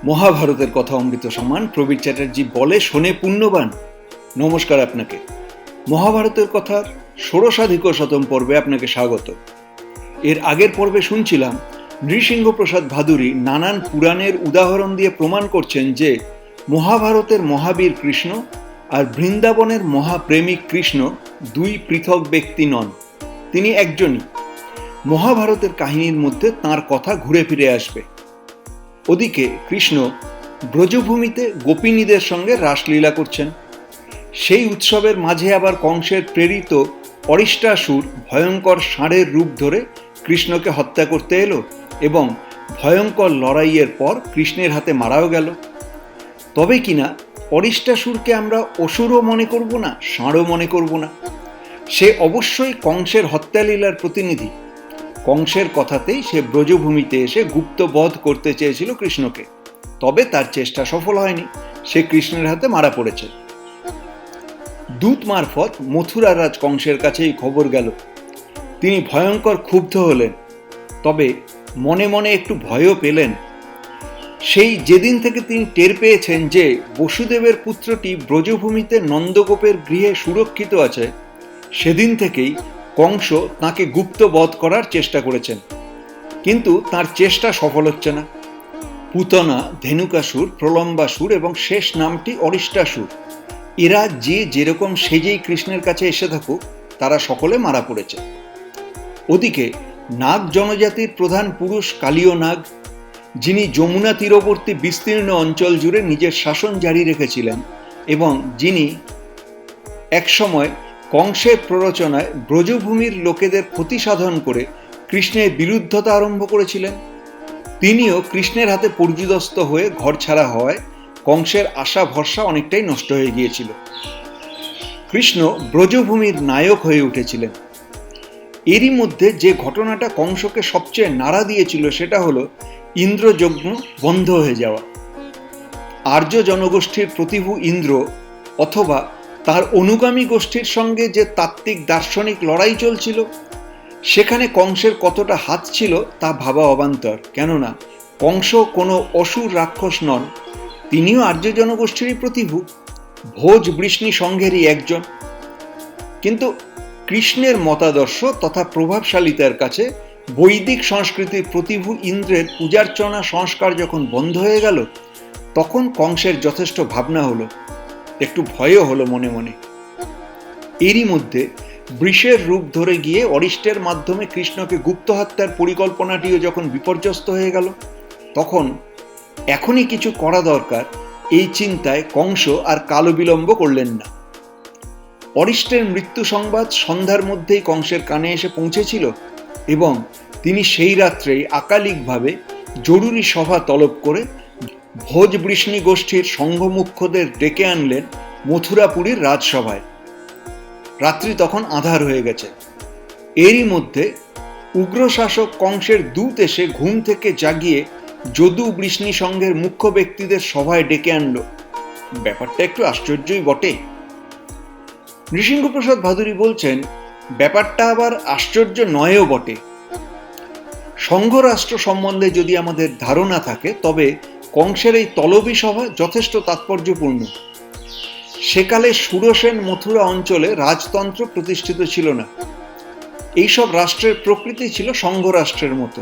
মহাভারতের কথা অমৃত সমান প্রবীর চ্যাটার্জি বলে শোনে পুণ্যবান। নমস্কার আপনাকে। মহাভারতের কথার ষোড়শাধিকশতম পর্বে আপনাকে স্বাগত। এর আগের পর্বে শুনছিলাম নৃসিংহ প্রসাদ ভাদুরী নানান পুরাণের উদাহরণ দিয়ে প্রমাণ করছেন যে মহাভারতের মহাবীর কৃষ্ণ আর বৃন্দাবনের মহাপ্রেমিক কৃষ্ণ দুই পৃথক ব্যক্তি নন, তিনি একজনই। মহাভারতের কাহিনীর মধ্যে তাঁর কথা ঘুরে ফিরে আসবে। ওদিকে কৃষ্ণ ব্রজভূমিতে গোপিনীদের সঙ্গে রাসলীলা করছেন। সেই উৎসবের মাঝে আবার কংসের প্রেরিত অরিষ্টাসুর ভয়ঙ্কর ষাঁড়ের রূপ ধরে কৃষ্ণকে হত্যা করতে এলো এবং ভয়ঙ্কর লড়াইয়ের পর কৃষ্ণের হাতে মারাও গেল। তবে কিনা অরিষ্টাসুরকে আমরা অসুরও মনে করব না, ষাঁড়ও মনে করব না। সে অবশ্যই কংসের হত্যালীলার প্রতিনিধি। কংসের কথাতেই সে ব্রজভূমিতে এসে গুপ্তবধ করতে চেয়েছিল কৃষ্ণকে, তবে তার চেষ্টা সফল হয়নি, সে কৃষ্ণের হাতে মারা পড়েছে। দূত মারফত মথুরা রাজ কংসের কাছেই খবর গেল। তিনি ভয়ঙ্কর ক্ষুব্ধ হলেন, তবে মনে মনে একটু ভয়ও পেলেন। সেই যেদিন থেকে তিনি টের পেয়েছেন যে বসুদেবের পুত্রটি ব্রজভূমিতে নন্দগোপের গৃহে সুরক্ষিত আছে, সেদিন থেকেই কংস তাঁকে গুপ্তবধ করার চেষ্টা করেছেন, কিন্তু তার চেষ্টা সফল হচ্ছে না। পুতনা, ধেনুকাসুর, প্রলম্বাসুর এবং শেষ নামটি অরিষ্টাসুর, এরা যে যেরকম সেজেই কৃষ্ণের কাছে এসে থাকুক, তারা সকলে মারা পড়েছে। ওদিকে নাগ জনজাতির প্রধান পুরুষ কালীয় নাগ, যিনি যমুনা তীরবর্তী বিস্তীর্ণ অঞ্চল জুড়ে নিজের শাসন জারি রেখেছিলেন এবং যিনি একসময় কংসের প্ররোচনায় ব্রজভূমির লোকেদের ক্ষতি সাধন করে কৃষ্ণের বিরুদ্ধতা আরম্ভ করেছিলেন, তিনিও কৃষ্ণের হাতে পর্যুদস্ত হয়ে ঘরছাড়া হওয়ায় কংসের আশা ভরসা অনেকটাই নষ্ট হয়ে গিয়েছিল। কৃষ্ণ ব্রজভূমির নায়ক হয়ে উঠেছিলেন। এরই মধ্যে যে ঘটনাটা কংসকে সবচেয়ে নাড়া দিয়েছিল সেটা হলো ইন্দ্রযজ্ঞ বন্ধ হয়ে যাওয়া। আর্য জনগোষ্ঠীর প্রতিভু ইন্দ্র অথবা তার অনুগামী গোষ্ঠীর সঙ্গে যে তাত্ত্বিক দার্শনিক লড়াই চলছিল, সেখানে কংসের কতটা হাত ছিল তা ভাবা অবান্তর। কেননা কংস কোনো অসুর রাক্ষস নন, তিনিও আর্য জনগোষ্ঠীরই প্রতিভু, ভোজ বৃষ্ণি সংঘেরই একজন। কিন্তু কৃষ্ণের মতাদর্শ তথা প্রভাবশালিতার কাছে বৈদিক সংস্কৃতির প্রতিভু ইন্দ্রের পূজার্চনা সংস্কার যখন বন্ধ হয়ে গেল, তখন কংসের যথেষ্ট ভাবনা হলো, একটু ভয়ও হলো মনে মনে। এরই মধ্যে বৃষের রূপ ধরে গিয়ে অরিষ্টের মাধ্যমে কৃষ্ণকে গুপ্ত হত্যার পরিকল্পনাটিও যখন বিপর্যস্ত হয়ে গেল, তখন এখনই কিছু করা দরকার, এই চিন্তায় কংস আর কালবিলম্ব করলেন না। অরিষ্টের মৃত্যু সংবাদ সন্ধ্যার মধ্যেই কংসের কানে এসে পৌঁছেছিল এবং তিনি সেই রাত্রেই আকালিকভাবে জরুরি সভা তলব করে ভোজ বৃষ্ণি গোষ্ঠীর সংঘমুখ্যদের ডেকে আনলেন মথুরাপুরীর রাজসভায়। রাত্রি তখন আঁধার হয়ে গেছে। এরই মধ্যে উগ্রশাসক কংসের দূত এসে ঘুম থেকে জাগিয়ে যদু বৃষ্ণি সংঘের মুখ্য ব্যক্তিদের সভায় ডেকে আনল। ব্যাপারটা একটু আশ্চর্যই বটে। নৃসিংহপ্রসাদ ভাদুরী বলছেন, ব্যাপারটা আবার আশ্চর্য নয়ও বটে। সংঘরাষ্ট্র সম্বন্ধে যদি আমাদের ধারণা থাকে, তবে কংসের এই তলবি সভা যথেষ্ট তাৎপর্যপূর্ণ। সেকালে সুরসেন মথুরা অঞ্চলে রাজতন্ত্র প্রতিষ্ঠিত ছিল না। এইসব রাষ্ট্রের প্রকৃতি ছিল সংঘরাষ্ট্রের মতো,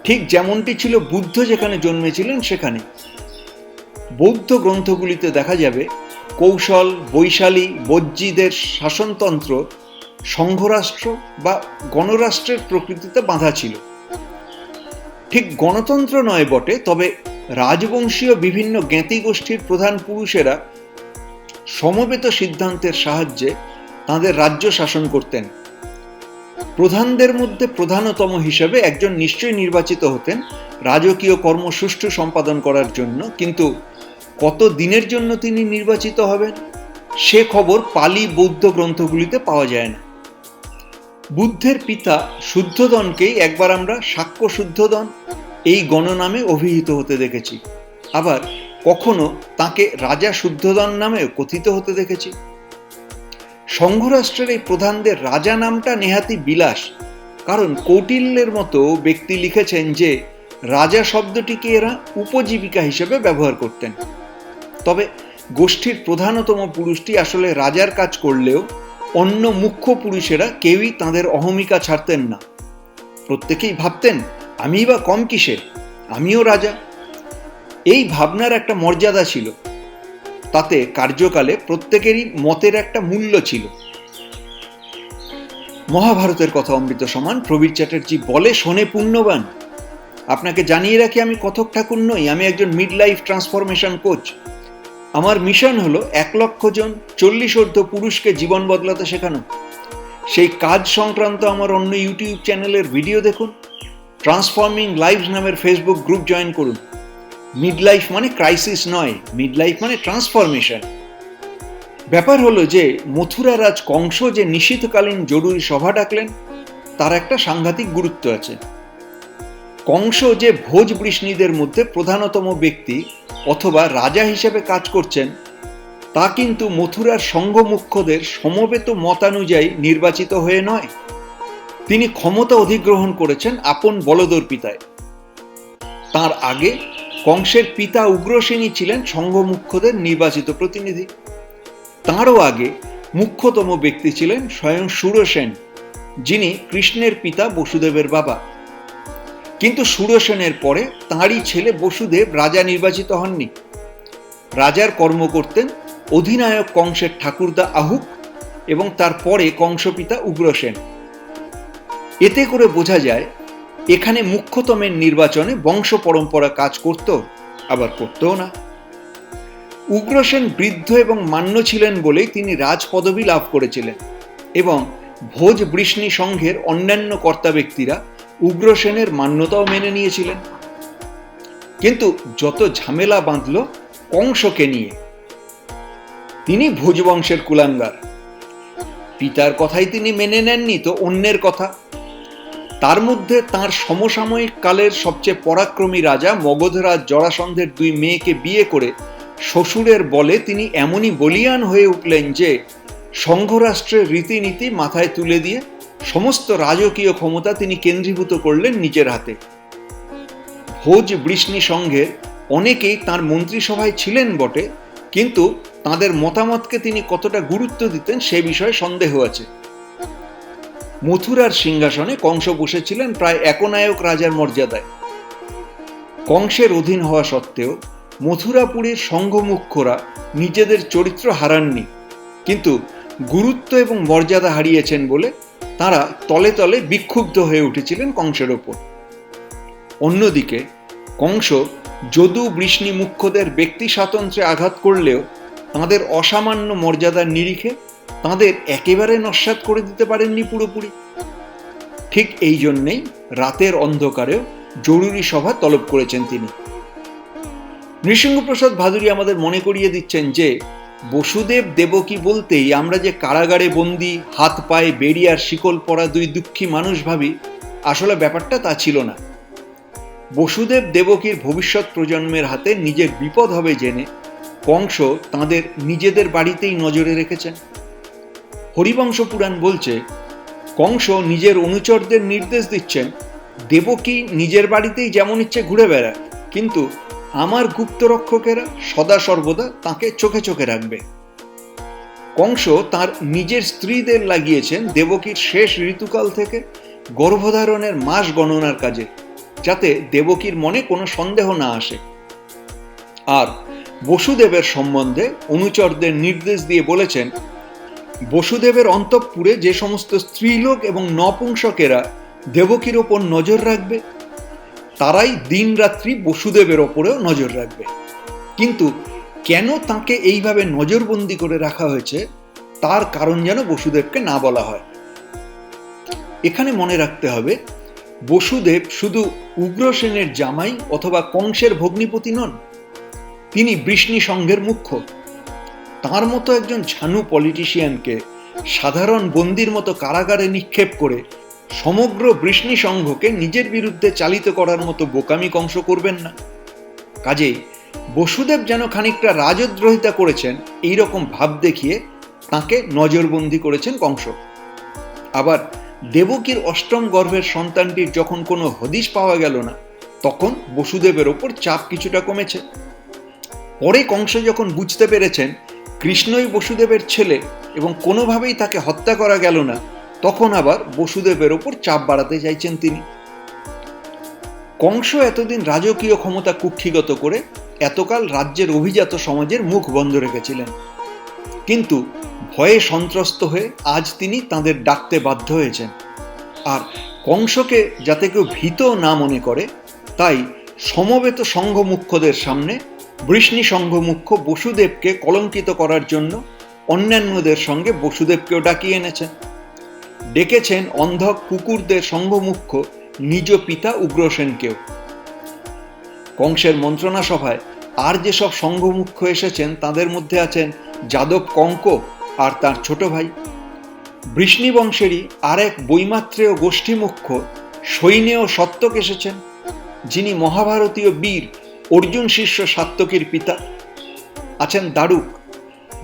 ঠিক যেমনটি ছিল বুদ্ধ যেখানে জন্মেছিলেন সেখানে। বৌদ্ধ গ্রন্থগুলিতে দেখা যাবে কৌশল, বৈশালী, বজ্জীদের শাসনতন্ত্র সংঘরাষ্ট্র বা গণরাষ্ট্রের প্রকৃতিতে বাঁধা ছিল। ঠিক গণতন্ত্র নয় বটে, তবে রাজবংশীয় বিভিন্ন জ্ঞাতি গোষ্ঠীর প্রধান পুরুষেরা সমবেত সিদ্ধান্তের সাহায্যে তাঁদের রাজ্য শাসন করতেন। প্রধানদের মধ্যে প্রধানতম হিসেবে একজন নিশ্চয়ই নির্বাচিত হতেন রাজকীয় কর্ম সুষ্ঠু সম্পাদন করার জন্য, কিন্তু কত দিনের জন্য তিনি নির্বাচিত হবেন সে খবর পালি বৌদ্ধ গ্রন্থগুলিতে পাওয়া যায় না। বুদ্ধের পিতা শুদ্ধোদনকেই একবার আমরা সাক্ষ্য শুদ্ধোদন এই গণনামে অভিহিত হতে দেখেছি, আবার কখনো তাকে রাজা শুদ্ধোদন নামেও কথিত হতে দেখেছি। সংঘরাষ্ট্রের এই প্রধানদের রাজা নামটা নেহাতি বিলাস, কারণ কৌটিল্যের মতো ব্যক্তি লিখেছেন যে রাজা শব্দটিকে এরা উপজীবিকা হিসেবে ব্যবহার করতেন। তবে গোষ্ঠীর প্রধানতম পুরুষটি আসলে রাজার কাজ করলেও অন্য মুখ্য পুরুষেরা কেউই তাঁদের অহমিকা ছাড়তেন না। প্রত্যেকেই ভাবতেন, আমিই বা কম কিসে, আমিও রাজা। এই ভাবনার একটা মর্যাদা ছিল, তাতে কার্যকালে প্রত্যেকেরই মতের একটা মূল্য ছিল। মহাভারতের কথা অমৃত সমান প্রবীর চ্যাটার্জি বলে শোনে পুণ্যবান। আপনাকে জানিয়ে রাখি, আমি কথক ঠাকুর নই, আমি একজন মিড লাইফ ট্রান্সফরমেশন কোচ। আমার মিশন হলো 1 লক্ষ জন 40 পুরুষকে জীবন বদলাতে শেখানো। সেই কাজ সংক্রান্ত আমার অন্য ইউটিউব চ্যানেলের ভিডিও দেখুন, ট্রান্সফর্মিং লাইফস নামের ফেসবুক গ্রুপ জয়েন করুন। মিড লাইফ মানে ক্রাইসিস নয়, মিড লাইফ মানে ট্রান্সফরমেশন। ব্যাপার হলো যে মথুরা রাজ কংস যে নিশীথকালীন জরুরি সভা ডাকলেন, তার একটা সাংঘাতিক গুরুত্ব আছে। কংস যে ভোজ বৃষ্ণীদের মধ্যে প্রধানতম ব্যক্তি অথবা রাজা হিসেবে কাজ করছেন, তা কিন্তু মথুরার সংঘ মুখ্যদের সমবেত মতানুযায়ী নির্বাচিত হয়ে নয়। তিনি ক্ষমতা অধিগ্রহণ করেছেন আপন বলদর্পিতায়। তার আগে কংসের পিতা উগ্রসেনই ছিলেন সংঘ মুখ্যদের নির্বাচিত প্রতিনিধি। তাঁরও আগে মুখ্যতম ব্যক্তি ছিলেন স্বয়ং শূরসেন, যিনি কৃষ্ণের পিতা বসুদেবের বাবা। কিন্তু শূরসেনের পরে তাঁরই ছেলে বসুদেব রাজা নির্বাচিত হননি। রাজার কর্ম করতেন অধিনায়ক কংসের ঠাকুরদা আহুক এবং তারপরে কংসপিতা উগ্রসেন। এতে করে বোঝা যায় এখানে মুখ্যতমের নির্বাচনে বংশ পরম্পরা কাজ করত, আবার করতও না। উগ্রসেন বৃদ্ধ এবং মান্য ছিলেন বলেই তিনি রাজ পদবি লাভ করেছিলেন এবং ভোজ বৃষ্ণী সংঘের অন্যান্য কর্তা ব্যক্তিরা উগ্রসেনের মান্যতাও মেনে নিয়েছিলেন। কিন্তু যত ঝামেলা বাঁধল কংসকে নিয়ে। তিনি ভোজবংশের কুলাঙ্গার। পিতার কথাই তিনি মেনে নেননি তো অন্যের কথা। তার মধ্যে তার সমসাময়িক কালের সবচেয়ে পরাক্রমী রাজা মগধরাজ জরাসন্ধের 2 মেয়েকে বিয়ে করে শ্বশুরের বলে তিনি এমনই বলীয়ান হয়ে উঠলেন যে সংঘরাষ্ট্রের রীতিনীতি মাথায় তুলে দিয়ে সমস্ত রাজকীয় ক্ষমতা তিনি কেন্দ্রীভূত করলেন নিজের হাতে। ভোজ বৃষ্ণী সংঘের অনেকেই তাঁর মন্ত্রিসভায় ছিলেন বটে, কিন্তু তাঁদের মতামতকে তিনি কতটা গুরুত্ব দিতেন সে বিষয়ে সন্দেহ আছে। মথুরার সিংহাসনে কংস বসেছিলেন প্রায় একনায়ক রাজার মর্যাদায়। কংসের অধীন হওয়া সত্ত্বেও মথুরাপুরীর সংঘ মুখ্যরা নিজেদের চরিত্র হারাননি, কিন্তু গুরুত্ব এবং মর্যাদা হারিয়েছেন বলে তারা তলে তলে বিক্ষুব্ধ হয়ে উঠেছিলেন কংসের ওপর। অন্যদিকে কংস যদু বৃষ্ণী মুখ্যদের ব্যক্তি স্বাতন্ত্র্যে আঘাত করলেও তাঁদের অসামান্য মর্যাদার নিরিখে তাঁদের একেবারে নস্যাৎ করে দিতে পারেননি পুরোপুরি। ঠিক এই জন্যেই রাতের অন্ধকারেও জরুরি সভা তলব করেছেন তিনি। নৃসিংহপ্রসাদ ভাদুরী আমাদের মনে করিয়ে দিচ্ছেন যে বসুদেব দেবকী বলতেই আমরা যে কারাগারে বন্দি, হাত পায়ে বেড়ি আর শিকল পরা 2 দুঃখী মানুষ ভাবি, আসলে ব্যাপারটা তা ছিল না। বসুদেব দেবকীর ভবিষ্যৎ প্রজন্মের হাতে নিজের বিপদ হবে জেনে কংস তাঁদের নিজেদের বাড়িতেই নজরে রেখেছেন। হরিবংশ পুরাণ বলছে কংস নিজের অনুচরদের নির্দেশ দিচ্ছেন, দেবকী নিজের বাড়িতেই যেমন ইচ্ছে ঘুরে বেড়ায়, কিন্তু আমার গুপ্তরক্ষকেরা সদা সর্বদা তাকে চোখে চোখে রাখবে। কংস তার নিজের স্ত্রীদের লাগিয়েছেন দেবকীর শেষ ঋতুকাল থেকে গর্ভধারণের মাস গণনার কাজে, যাতে দেবকীর মনে কোনো সন্দেহ না আসে। আর বসুদেবের সম্বন্ধে অনুচরদের নির্দেশ দিয়ে বলেছেন, বসুদেবের অন্তঃপুরে যে সমস্ত স্ত্রীলোক এবং নপুংসকেরা দেবকীর ওপর নজর রাখবে, তারাই দিন রাত্রি বসুদেবের ওপরেও নজর রাখবে। কিন্তু কেন তাকে এইভাবে নজরবন্দি করে রাখা হয়েছে তার কারণ যেন বসুদেবকে না বলা হয়। এখানে মনে রাখতে হবে, বসুদেব শুধু উগ্রসেনের জামাই অথবা কংসের ভগ্নিপতি নন, তিনি বৃষ্ণী সংঘের মুখ্য। তার মতো একজন ঝানু পলিটিশিয়ানকে সাধারণ বন্দির মতো কারাগারে নিক্ষেপ করে সমগ্র বৃষ্ণী সংঘকে নিজের বিরুদ্ধে চালিত করার মতো বোকামি কংস করবেন না। কাজেই বসুদেব যেন খানিকটা রাজদ্রোহিতা করেছেন এইরকম ভাব দেখিয়ে তাকে নজরবন্দি করেছেন কংস। আবার দেবকীর অষ্টম গর্ভের সন্তানটির যখন কোনো হদিশ পাওয়া গেল না, তখন বসুদেবের ওপর চাপ কিছুটা কমেছে। পরে কংস যখন বুঝতে পেরেছেন কৃষ্ণই বসুদেবের ছেলে এবং কোনোভাবেই তাকে হত্যা করা গেল না, তখন আবার বসুদেবের ওপর চাপ বাড়াতে চাইছেন তিনি। কংস এতদিন রাজকীয় ক্ষমতা কুক্ষিগত করে এতকাল রাজ্যের অভিজাত সমাজের মুখ বন্ধ রেখেছিলেন, কিন্তু ভয়ে সন্ত্রস্ত হয়ে আজ তিনি তাদের ডাকতে বাধ্য হয়েছেন। আর কংসকে যাতে কেউ ভীত না মনে করে, তাই সমবেত সংঘমুখ্যদের সামনে বৃষ্ণি সংঘমুখ্য বসুদেবকে কলঙ্কিত করার জন্য অন্যান্যদের সঙ্গে বসুদেবকেও ডাকিয়ে এনেছেন। ডেকেছেন অন্ধক কুকুরদের সংঘমুখ্য নিজ পিতা উগ্রসেনকেও। কংসের মন্ত্রণা সভায় আর যেসব সংঘমুখ্য এসেছেন তাদের মধ্যে আছেন যাদব কঙ্ক আর তার ছোট ভাই। বৃষ্ণি বংশেরই আর এক বৈমাত্রেয় গোষ্ঠীমুখ্য সৈন্যেয় সত্যক এসেছেন, যিনি মহাভারতীয় বীর অর্জুন শিষ্য সাত্যকীর পিতা। আছেন দারুক,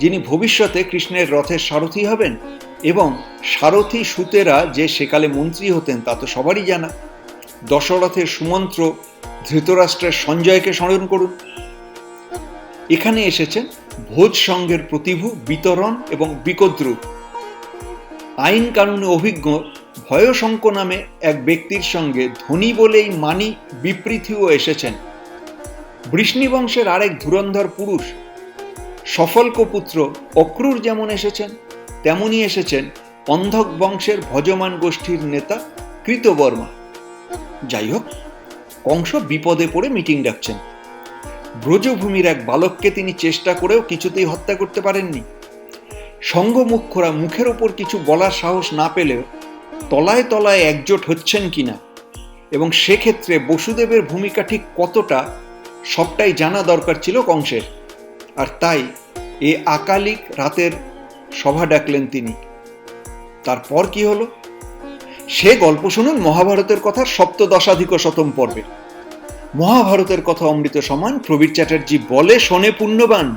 যিনি ভবিষ্যতে কৃষ্ণের রথের সারথি হবেন, এবং সারথি সুতেরা যে সেকালে মন্ত্রী হতেন তা তো সবারই জানা। দশরথের সুমন্ত্র ধৃতরাষ্ট্রের সঞ্জয়কে স্মরণ করুন। এখানে এসেছেন ভোজ সঙ্গের প্রতিভু বিতরণ এবং বিকদ্রু। আইন কানুনে অভিজ্ঞ ভয়শঙ্ক নামে এক ব্যক্তির সঙ্গে ধনী বলেই মানি বিপৃথিও এসেছেন। বৃষ্ণি বংশের আরেক ধুরন্ধর পুরুষ সফলকপুত্র অক্রূর যেমন এসেছেন, তেমনি এসেছেন অন্ধক বংশের ভজমান গোষ্ঠীর নেতা কৃতবর্মা। যাই হোক, কংস বিপদে পড়ে মিটিং ডাকছেন। ব্রজভূমির এক বালককে তিনি চেষ্টা করেও কিছুতেই হত্যা করতে পারেননি। সংঘমুখ্যরা মুখের ওপর কিছু বলার সাহস না পেলেও তলায় তলায় একজোট হচ্ছেন কিনা এবং সেক্ষেত্রে বসুদেবের ভূমিকা ঠিক কতটা, সবটাই জানা দরকার ছিল কংসের। আর তাই এ আকালিক রাতের সভা ডাকলেন তিনি। তারপর কি হলো সে গল্প শুনুন মহাভারতের কথার সপ্তদশাধিক শতম পর্বে। মহাভারতের কথা অমৃত সমান প্রবীর চ্যাটার্জি বলে শোনে পুণ্যবান।